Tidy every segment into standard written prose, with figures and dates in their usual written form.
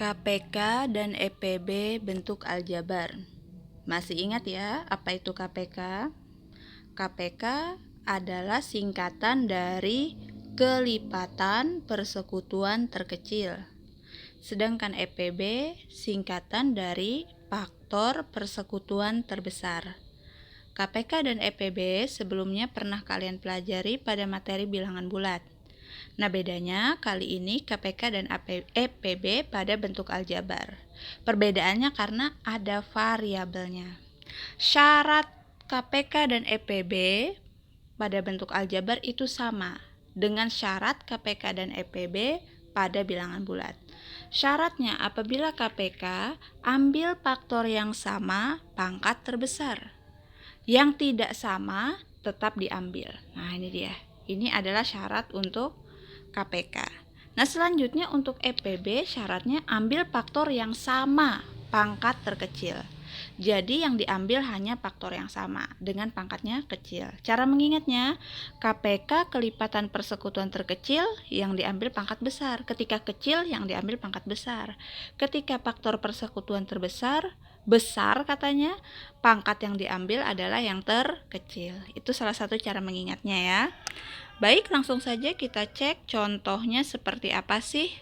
KPK dan EPB bentuk aljabar. Masih ingat ya apa itu KPK? KPK adalah singkatan dari kelipatan persekutuan terkecil. Sedangkan EPB singkatan dari faktor persekutuan terbesar. KPK dan EPB sebelumnya pernah kalian pelajari pada materi bilangan bulat. Nah, bedanya kali ini KPK dan EPB pada bentuk aljabar. Perbedaannya karena ada variabelnya. Syarat KPK dan EPB pada bentuk aljabar itu sama dengan syarat KPK dan EPB pada bilangan bulat. Syaratnya apabila KPK ambil faktor yang sama pangkat terbesar. Yang tidak sama tetap diambil. Nah, ini dia. Ini adalah syarat untuk KPK. Nah, selanjutnya untuk EPB syaratnya ambil faktor yang sama pangkat terkecil. Jadi yang diambil hanya faktor yang sama dengan pangkatnya kecil. Cara mengingatnya, KPK kelipatan persekutuan terkecil yang diambil pangkat besar. Ketika kecil yang diambil pangkat besar. Ketika faktor persekutuan terbesar, besar katanya, pangkat yang diambil adalah yang terkecil. Itu salah satu cara mengingatnya ya. Baik, langsung saja kita cek contohnya seperti apa sih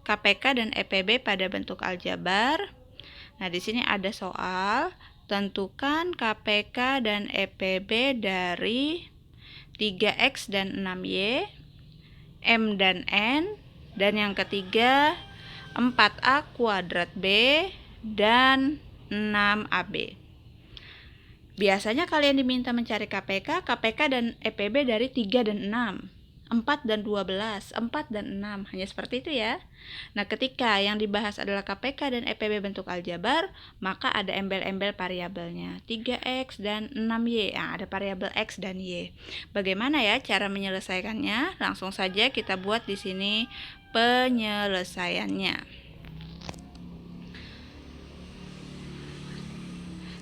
KPK dan EPB pada bentuk aljabar. Nah, di sini ada soal, tentukan KPK dan EPB dari 3X dan 6Y, M dan N, dan yang ketiga 4A kuadrat B dan 6AB. Biasanya kalian diminta mencari KPK dan EPB dari 3 dan 6, 4 dan 12, 4 dan 6, hanya seperti itu ya. Nah, ketika yang dibahas adalah KPK dan EPB bentuk aljabar, maka ada embel-embel variabelnya, 3X dan 6Y. Nah, ada variabel X dan Y. Bagaimana ya cara menyelesaikannya? Langsung saja kita buat di sini penyelesaiannya.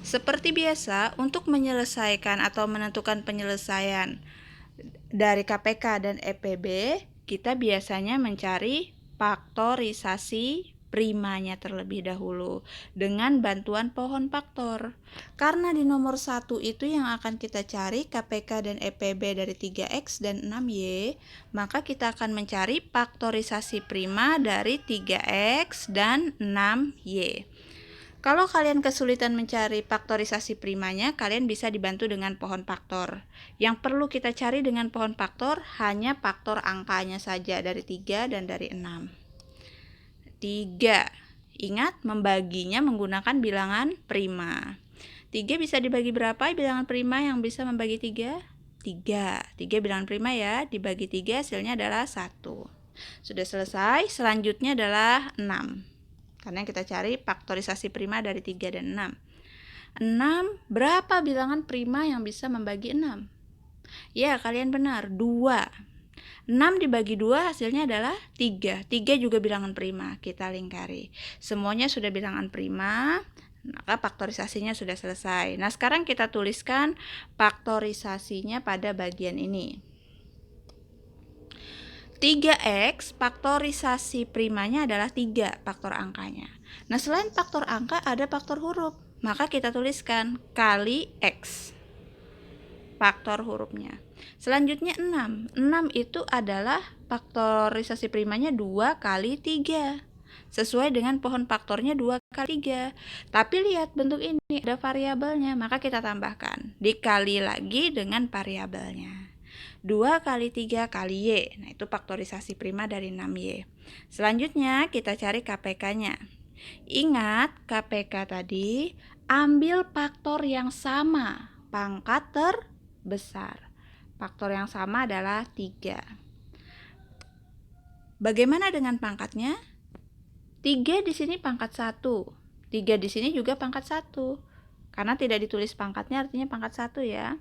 Seperti biasa, untuk menyelesaikan atau menentukan penyelesaian dari KPK dan EPB, kita biasanya mencari faktorisasi primanya terlebih dahulu dengan bantuan pohon faktor. Karena di nomor 1 itu yang akan kita cari KPK dan EPB dari 3X dan 6Y, maka kita akan mencari faktorisasi prima dari 3X dan 6Y. Kalau kalian kesulitan mencari faktorisasi primanya, kalian bisa dibantu dengan pohon faktor. Yang perlu kita cari dengan pohon faktor hanya faktor angkanya saja dari 3 dan dari 6. 3. Ingat membaginya menggunakan bilangan prima. 3 bisa dibagi berapa bilangan prima yang bisa membagi 3? 3. 3 bilangan prima ya, dibagi 3 hasilnya adalah 1. Sudah selesai, selanjutnya adalah 6. Karena kita cari faktorisasi prima dari 3 dan 6. 6, berapa bilangan prima yang bisa membagi 6? Ya, kalian benar, 2. 6 dibagi 2 hasilnya adalah 3. 3 juga bilangan prima, kita lingkari. Semuanya sudah bilangan prima, maka faktorisasinya sudah selesai. Nah, sekarang kita tuliskan faktorisasinya pada bagian ini. 3X faktorisasi primanya adalah 3 faktor angkanya. Nah, selain faktor angka ada faktor huruf. Maka kita tuliskan kali X faktor hurufnya. Selanjutnya 6. 6 itu adalah faktorisasi primanya 2 kali 3. Sesuai dengan pohon faktornya 2 kali 3. Tapi lihat bentuk ini ada variabelnya, maka kita tambahkan. Dikali lagi dengan variabelnya. 2 kali 3 kali Y. Nah, itu faktorisasi prima dari 6Y. Selanjutnya kita cari KPK-nya. Ingat, KPK tadi ambil faktor yang sama, pangkat terbesar. Faktor yang sama adalah 3. Bagaimana dengan pangkatnya? 3 di sini pangkat 1. 3 di sini juga pangkat 1. Karena tidak ditulis pangkatnya artinya pangkat 1 ya.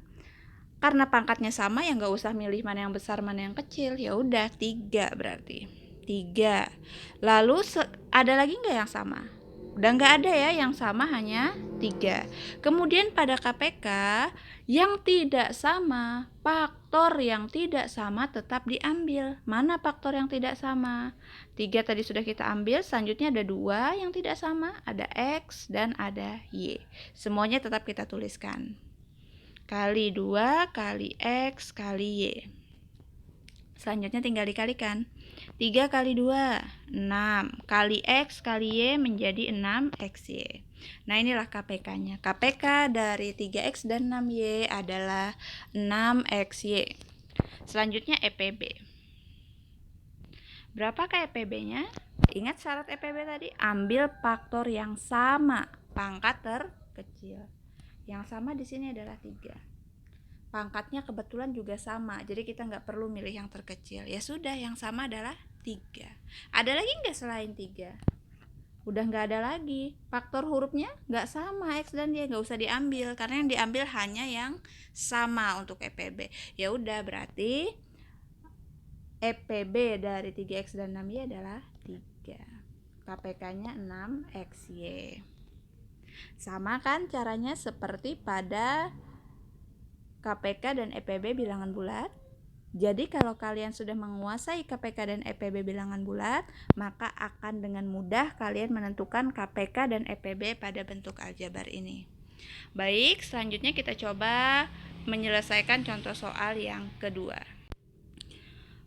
Karena pangkatnya sama ya nggak usah milih mana yang besar mana yang kecil, ya udah 3 berarti 3. Lalu ada lagi nggak yang sama? Udah nggak ada ya yang sama, hanya 3. Kemudian pada KPK yang tidak sama, faktor yang tidak sama tetap diambil. Mana faktor yang tidak sama? 3 tadi sudah kita ambil, selanjutnya ada 2 yang tidak sama, ada X dan ada Y. Semuanya tetap kita tuliskan. Kali 2 kali X kali Y. Selanjutnya tinggal dikalikan. 3 kali 2, 6. Kali X kali Y menjadi 6XY. Nah, inilah KPK-nya. KPK dari 3X dan 6Y adalah 6XY. Selanjutnya EPB. Berapakah EPB-nya? Ingat syarat EPB tadi? Ambil faktor yang sama, pangkat terkecil. Yang sama di sini adalah 3. Pangkatnya kebetulan juga sama, jadi kita nggak perlu milih yang terkecil. Ya sudah, yang sama adalah 3. Ada lagi nggak selain 3? Udah nggak ada lagi. Faktor hurufnya nggak sama, X dan Y, nggak usah diambil, karena yang diambil hanya yang sama untuk EPB. Ya udah, berarti EPB dari 3X dan 6Y adalah 3. KPK-nya 6XY. Sama kan caranya seperti pada KPK dan EPB bilangan bulat? Jadi kalau kalian sudah menguasai KPK dan EPB bilangan bulat, maka akan dengan mudah kalian menentukan KPK dan EPB pada bentuk aljabar ini. Baik, selanjutnya kita coba menyelesaikan contoh soal yang kedua.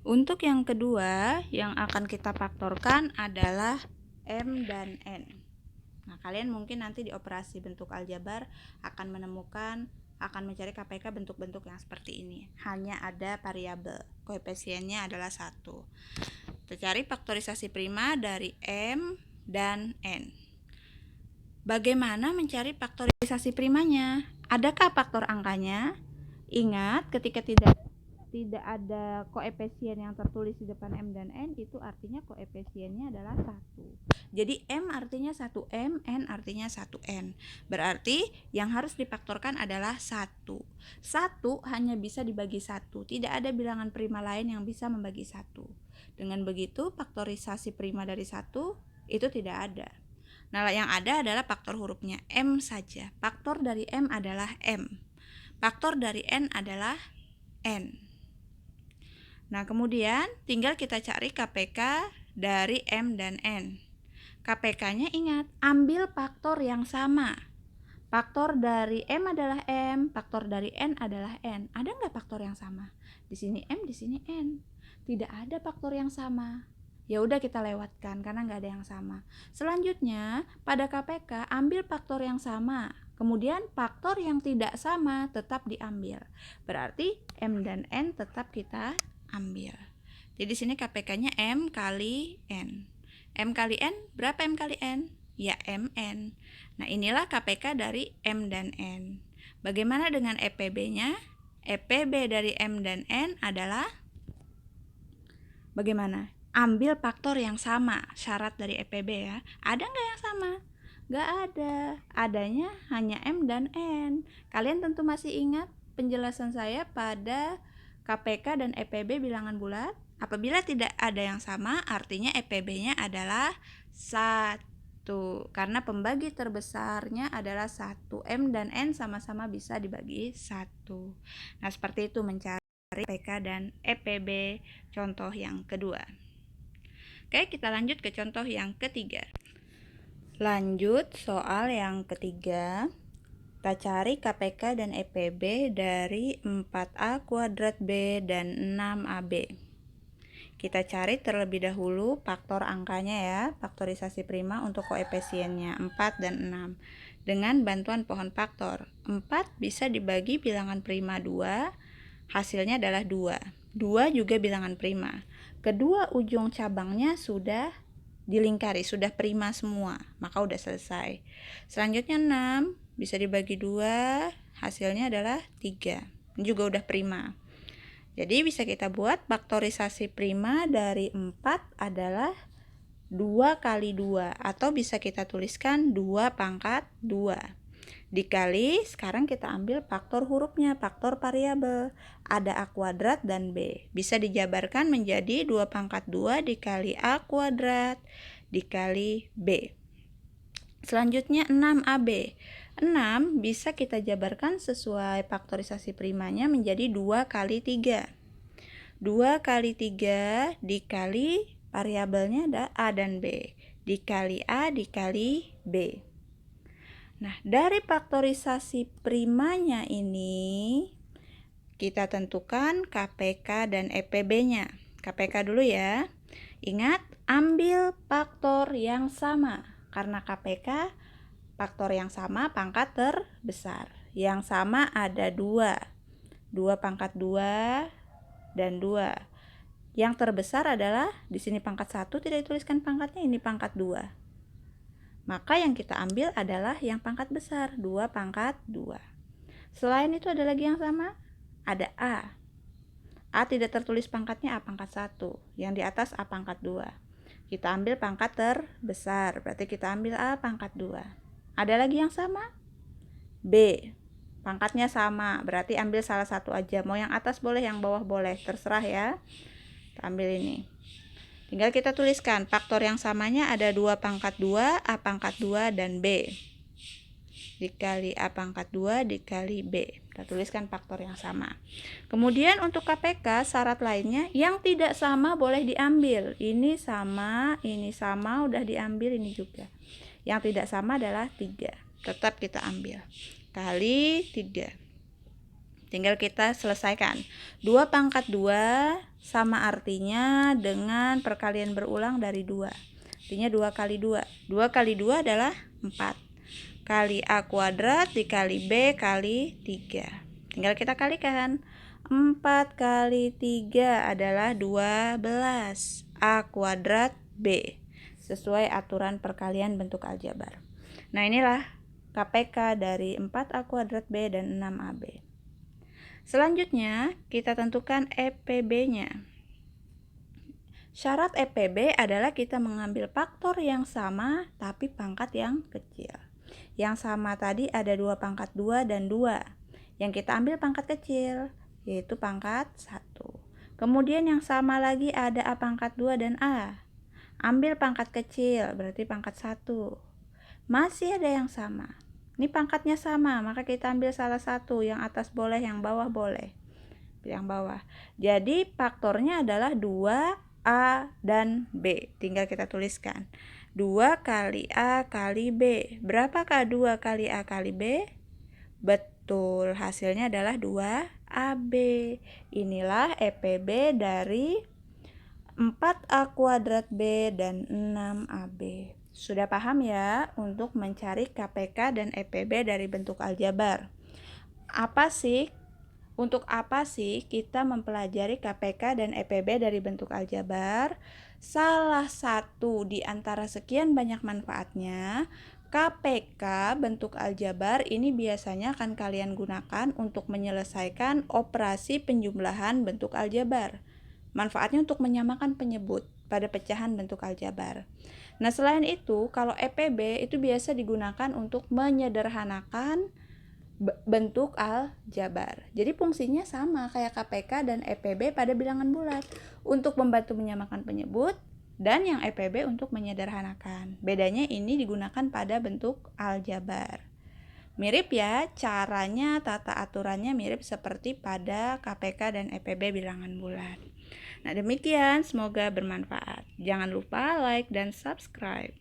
Untuk yang kedua, yang akan kita faktorkan adalah M dan N. Nah, kalian mungkin nanti di operasi bentuk aljabar akan mencari KPK bentuk-bentuk yang seperti ini. Hanya ada variabel, koefisiennya adalah 1. Kita cari faktorisasi prima dari M dan N. Bagaimana mencari faktorisasi primanya? Adakah faktor angkanya? Ingat, ketika tidak ada koefisien yang tertulis di depan M dan N, itu artinya koefisiennya adalah 1. Jadi M artinya 1M, N artinya 1N. Berarti yang harus difaktorkan adalah 1. 1 hanya bisa dibagi 1. Tidak ada bilangan prima lain yang bisa membagi 1. Dengan begitu, faktorisasi prima dari 1 itu tidak ada. Nah, yang ada adalah faktor hurufnya M saja. Faktor dari M adalah M. Faktor dari N adalah N. Nah, kemudian tinggal kita cari KPK dari M dan N. KPK-nya ingat, ambil faktor yang sama. Faktor dari M adalah M, faktor dari N adalah N. Ada nggak faktor yang sama? Di sini M, di sini N. Tidak ada faktor yang sama. Ya udah, kita lewatkan karena nggak ada yang sama. Selanjutnya, pada KPK ambil faktor yang sama. Kemudian faktor yang tidak sama tetap diambil. Berarti M dan N tetap kita ambil. Jadi di sini KPK-nya M kali N. M kali N, berapa M kali N? Ya, MN. Nah, inilah KPK dari M dan N. Bagaimana dengan EPB-nya? EPB dari M dan N adalah bagaimana? Ambil faktor yang sama, syarat dari EPB ya. Ada nggak yang sama? Nggak ada. Adanya hanya M dan N. Kalian tentu masih ingat penjelasan saya pada KPK dan EPB bilangan bulat. Apabila tidak ada yang sama, artinya EPB-nya adalah 1. Karena pembagi terbesarnya adalah 1. M dan N sama-sama bisa dibagi 1. Nah, seperti itu mencari KPK dan EPB contoh yang kedua. Oke, kita lanjut ke contoh yang ketiga. Lanjut soal yang ketiga. Kita cari KPK dan EPB dari 4A kuadrat B dan 6AB. Kita cari terlebih dahulu faktor angkanya ya, faktorisasi prima untuk koefisiennya 4 dan 6. Dengan bantuan pohon faktor, 4 bisa dibagi bilangan prima 2, hasilnya adalah 2. 2 juga bilangan prima. Kedua ujung cabangnya sudah dilingkari, sudah prima semua, maka udah selesai. Selanjutnya 6 bisa dibagi 2, hasilnya adalah 3. Ini juga udah prima. Jadi bisa kita buat faktorisasi prima dari 4 adalah 2 kali 2, atau bisa kita tuliskan 2 pangkat 2. Dikali, sekarang kita ambil faktor hurufnya, faktor variabel. Ada A kuadrat dan B. Bisa dijabarkan menjadi 2 pangkat 2 dikali A kuadrat dikali B. Selanjutnya 6AB. 6 bisa kita jabarkan sesuai faktorisasi primanya menjadi 2 kali 3. 2 kali 3 dikali variabelnya ada A dan B. Dikali A dikali B. Nah, dari faktorisasi primanya ini, kita tentukan KPK dan EPB-nya. KPK dulu ya. Ingat, ambil faktor yang sama. Karena KPK, faktor yang sama pangkat terbesar. Yang sama ada 2. 2 pangkat 2 dan 2. Yang terbesar adalah, di sini pangkat 1, tidak dituliskan pangkatnya, ini pangkat 2. Maka yang kita ambil adalah yang pangkat besar, 2 pangkat 2. Selain itu ada lagi yang sama, ada A. A tidak tertulis pangkatnya, A pangkat 1. Yang di atas A pangkat 2. Kita ambil pangkat terbesar, berarti kita ambil A pangkat 2. Ada lagi yang sama? B. Pangkatnya sama, berarti ambil salah satu aja. Mau yang atas boleh, yang bawah boleh, terserah ya. Kita ambil ini. Tinggal kita tuliskan, faktor yang samanya ada 2 pangkat 2, A pangkat 2, dan B. Dikali A pangkat 2 dikali B. Kita tuliskan faktor yang sama. Kemudian untuk KPK, syarat lainnya, yang tidak sama boleh diambil. Ini sama, udah diambil, ini juga. Yang tidak sama adalah 3. Tetap kita ambil. Kali 3. Tinggal kita selesaikan. 2 pangkat 2 sama artinya dengan perkalian berulang dari 2. Artinya 2 kali 2. 2 kali 2 adalah 4. Kali A kuadrat dikali B kali 3. Tinggal kita kalikan. 4 kali 3 adalah 12. A kuadrat B. Sesuai aturan perkalian bentuk aljabar. Nah, inilah KPK dari 4A kuadrat B dan 6AB. Selanjutnya, kita tentukan EPB-nya. Syarat EPB adalah kita mengambil faktor yang sama tapi pangkat yang kecil. Yang sama tadi ada 2 pangkat 2 dan 2. Yang kita ambil pangkat kecil, yaitu pangkat 1. Kemudian yang sama lagi ada A pangkat 2 dan A. Ambil pangkat kecil, berarti pangkat 1. Masih ada yang sama. Ini pangkatnya sama, maka kita ambil salah satu. Yang atas boleh, yang bawah boleh. Yang bawah. Jadi faktornya adalah 2A dan B. Tinggal kita tuliskan. 2 kali A kali B. Berapakah 2 kali A kali B? Betul, hasilnya adalah 2AB. Inilah EPB dari 4A kuadrat B dan 6AB. Sudah paham ya untuk mencari KPK dan EPB dari bentuk aljabar. Untuk apa sih kita mempelajari KPK dan EPB dari bentuk aljabar? Salah satu di antara sekian banyak manfaatnya, KPK bentuk aljabar ini biasanya akan kalian gunakan untuk menyelesaikan operasi penjumlahan bentuk aljabar. Manfaatnya untuk menyamakan penyebut pada pecahan bentuk aljabar. Nah, selain itu, kalau EPB itu biasa digunakan untuk menyederhanakan bentuk aljabar. Jadi fungsinya sama kayak KPK dan EPB pada bilangan bulat, untuk membantu menyamakan penyebut, dan yang EPB untuk menyederhanakan. Bedanya ini digunakan pada bentuk aljabar. Mirip ya, caranya, tata aturannya mirip seperti pada KPK dan EPB bilangan bulat. Nah, demikian, semoga bermanfaat. Jangan lupa like dan subscribe.